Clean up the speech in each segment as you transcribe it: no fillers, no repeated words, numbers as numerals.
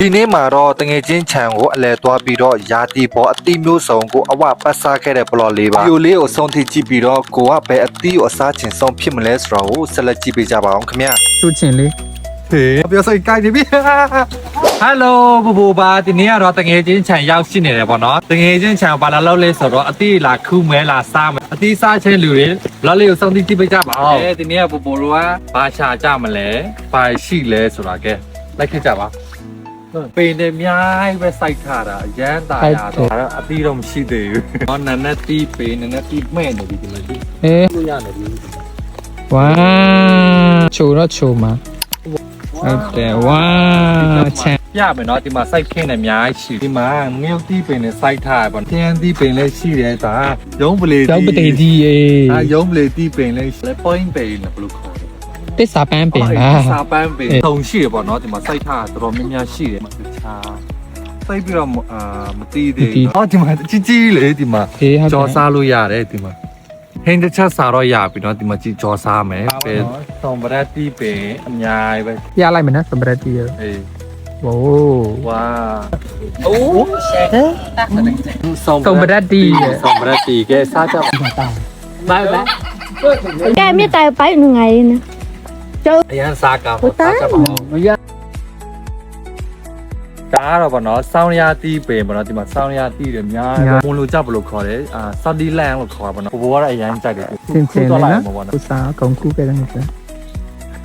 ဒီနေ့မှာတော့တငယ်ချင်းချန်ကိုအလဲသွားပြီးတော့ယာတီပေါ်အတိမျိုးစုံကိုအဝပတ်စားခဲ့တဲ့ဘလော့လေးပါဗီဒီယိုလေးကိုဆုံးထိကြည့်ပြီးတော့ကိုကဘယ်အတိကိုအစားချင်ဆုံးဖြစ်မလဲဆိုတော့ကိုဆက်လက်ကြည့်ပေးကြပါအောင်ခင်ဗျာ 出钱嘞， ဟေးပြောစိတ်ကြိုက်နေပြီ Hello ဘူပါဒီနေ့ကတော့တငယ်ချင်းချန်ရောက်ရှိနေတယ်ပေါ့နော်တငယ်ချင်းချန်ဘာလာလောက်လဲဆိုတော့အတိလာခူးမဲလာစားမယ်အတိစားချဲလူတွေလော်လေးကိုစောင့်ကြည့်ပေးကြပါအောင်ဒီနေ့ကဘူတို့ကဘာရှာကြမလဲဘာရှိလဲဆိုတာကဲလိုက်ခဲ့ကြပါပေနေအများကြီးပဲစိုက်ထားတာရမ်းတာရတော့အတိတော့မရှိသေးဘူးဟောနန်းနဲ့တီးပေနန်းနဲ့တီးမဲ့နေပြီဒီမှာဒီ 哎， လို့ရနေပြီ 哇，抽了抽嘛，对，哇，钱， ပြမယ်နော်ဒီမှာစိုက်ခင်းနေအများကြီးရှိဒီမှာငရုတ်တီးပင်နဲ့စိုက်ထားပေါ့တန်းတီးပင်လည်းရှိတယ်ဒါရုံးပလေ 交不得的 အာ 耶， ရုံးပလေတီးပင်လည်းလဲ point ပင်လည်းဘယ်လိုခေါ်လဲ 得啥版本 စာ 啦？ ပန်းပင်တုံရှိတယ်ပေါ့နော်ဒီမှာစိုက်ထားတော်တော်များများရှိတယ်တခြားစိုက်ပြီးတော့မတီးသေးဘူးဟောဒီမှာကြီးကြီးလေဒီမှာ 哎，好 ကြော် 的， စားလို့ရတယ်ဒီမှာဟင်းတစ်ချက်စားတော့ရပြီနော်ဒီမှာကြည့်ကြော်စားမယ်ပဲသုံးပရက်တီးပင်အများကြီးပဲ 压来没呢？什么的的？ အေး 哦， ဝါအိုးဆုံး 什么的的？ ဆုံးပရက်တီကဲစားကြပါ 拜拜。 ကဲမြစ်တိုင်ပိုင်းငိုင်းနေ အရန်စားကောင်းစားကြပါဦး 我呀， ဒါကတော့ဗောနော်စောင်းရတီးပင်ဗောနော်ဒီမှာစောင်းရတီးတယ်များဝင်လို့ကြဘလို့ခေါ်တယ်ဆော်ဒီလန်လို့ခေါ်ပါဗောနော်ဘိုးကတော့အရန်ကြိုက်တယ် 钱钱的呢？不啥，讲酷给人家，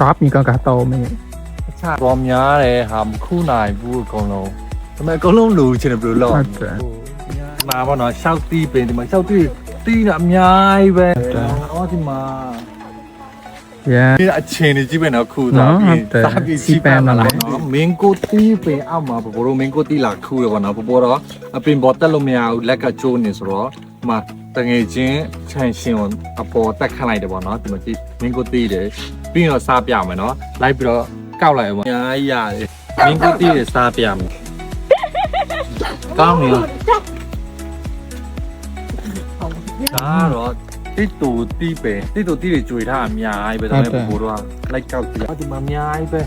打你刚刚到没？ အခြားတော်များတယ်ဟာမခုနိုင်ဘူးအကုန်လုံးဒါပေမဲ့အကုန်လုံးလူချင်တယ်ဘယ်လိုလုပ် ဟုတ်တယ် ဒီမှာဗောနော်ရှောက်တီးပင်ဒီမှာရှောက်တီးတီးတာအများကြီးပဲဟောဒီမှာ 呀， ဒီအချင်းကြီးပဲနော်ခူတာပြီးစားပြီးစီးပန်းလာနော်မင်းကိုတီးပင်အောက်မှာဘိုးတို့မင်းကိုတီးလာခူရဗောနော်ဘိုးတော့အပင်ပေါ်တက်လို့မရဘူးလက်ကကျိုးနေဆိုတော့ဒီမှာတငယ်ချင်းချန်ရှင်ကိုအပေါ်တက်ခတ်လိုက်တယ်ဗောနော်ဒီမှာကြည့်မင်းကိုတီးတယ်ပြီးတော့စားပြမယ်နော်လိုက်ပြီးတော့ကောက်လိုက်အောင်အများကြီးရတယ်မင်းကိုတီးတယ်စားပြမယ်ကောင်းနေလားဒါတော့တိတူတီးပဲတိတူတီးတွေကြွေထားအများကြီးပဲဒါပေမဲ့ဘိုးတို့ကလိုက်ကောက်ကြည့်ဒီမှာအများကြီးပဲ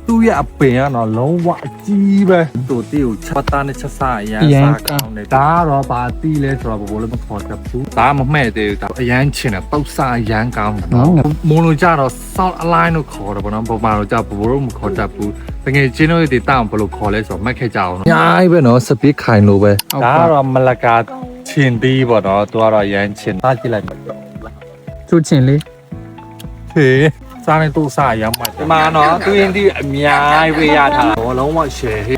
သူ့ရဲ့အပင်ကတော့လုံးဝအကြီးပဲတူတီးကိုချက်သားနဲ့ချက်စားအရန်စားကောင်းတယ်ဒါကတော့ဘာတီးလဲဆိုတော့ဘိုးလည်းမခေါ်တတ်ဘူးဒါမမှဲ့သေးဘူးဒါအရန်ချင်တယ်ပုတ်စားအရန်ကောင်းတယ်နော်မုံလို့ကြတော့ salt align လို့ခေါ်တယ်ဗောနော်ပုံမှန်တော့ကြဘိုးတို့မခေါ်တတ်ဘူးတကယ်ချင်းတို့ဒီတောင်ဘယ်လိုခေါ်လဲဆိုတော့မှတ်ခဲ့ကြအောင်နော်အများကြီးပဲနော်စပီးခိုင်လို့ပဲဒါကတော့မလကာချင်းတီးဗောနော်သူကတော့အရန်ချင်သားကြည့်လိုက် 出钱嘞， ဟေးစားနေတော့စားရမ်းမှာဒီမှာနော်သူရင်ဒီအများကြီးပဲရထားဘောလုံးဝရှယ်ဟေး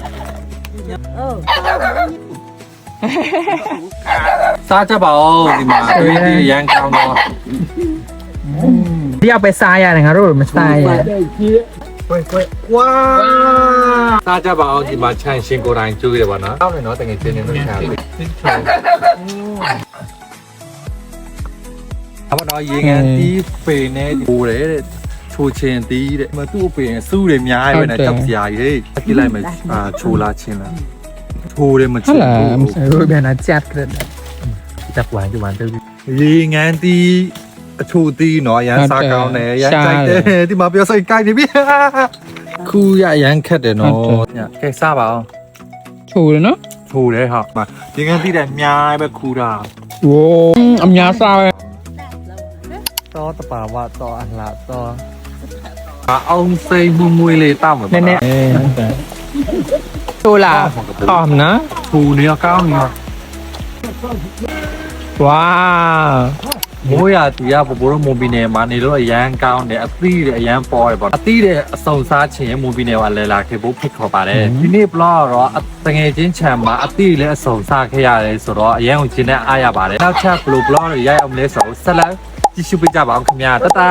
စားကြပါဦးဒီမှာသူရင်ဒီရန်ကောင်းတော့ 不要被杀呀，人家肉没杀呀。 ဝါစားကြပါဦးဒီမှာချန်ရှင်ကိုယ်တိုင်ကျွေးတယ်ဗောနော်တောင်းနေနော်တကယ်ချင်းနေလို့ရှာပြီအမတော်ရေငန်းတီးပေနဲ့ဟိုတယ်တဲ့ချိုချင်တီးတဲ့မသူ့အပင်စူးတယ်များပဲနဲ့တောက်စရာကြီးကြည့်လိုက်မယ်ချိုလာချင်းလားချိုတယ်မချို 好 ဘူး 了，肉变那夹着的。 တက်ဝိုင်းဒီမှာတူရေငန်းတီးအချိုတီးနော်ရန်စားကောင်းတယ်ရန်ကြိုက်တယ်ဒီမှာပြောစိတ်ကြိုက်နေပြီခူရရန်ခက်တယ်နော်ကဲစားပါအောင် 抽了呢？ ချိုတယ်ဟာရေငန်းတီးတယ်များပဲခူတာ 哇，俺们家杀呀。 တော့တပါဝတော့အလားတော့အောင်စိတ်မမွေးလေးတောက်မှာ 奶奶。抽啦，好呢。 ခူနေကောင်းနေ 哇， မိုးရတီးရဘိုးတို့မွန်ပီနယ်မှာနေလို့အရန်ကောင်းတယ်အသီးတွေအရန်ပေါ်တယ်ပေါ့အသီးတွေအစုံစားချင်မွန်ပီနယ်ကလဲလာခဲ့ဖို့ဖိတ်ခေါ်ပါတယ်ဒီနေ့ဘလော့တော့တငယ်ချင်းချမ်းမှာအသီးလည်းအစုံစားခဲ့ရတယ်ဆိုတော့အရန်ကိုကျင်းနဲ့အားရပါတယ်နောက်ချက်ဘလော့တွေရိုက်အောင်လဲဆိုဆက်လက်ကြည့်ရှုပေးကြပါအောင်ခင်ဗျာတတာ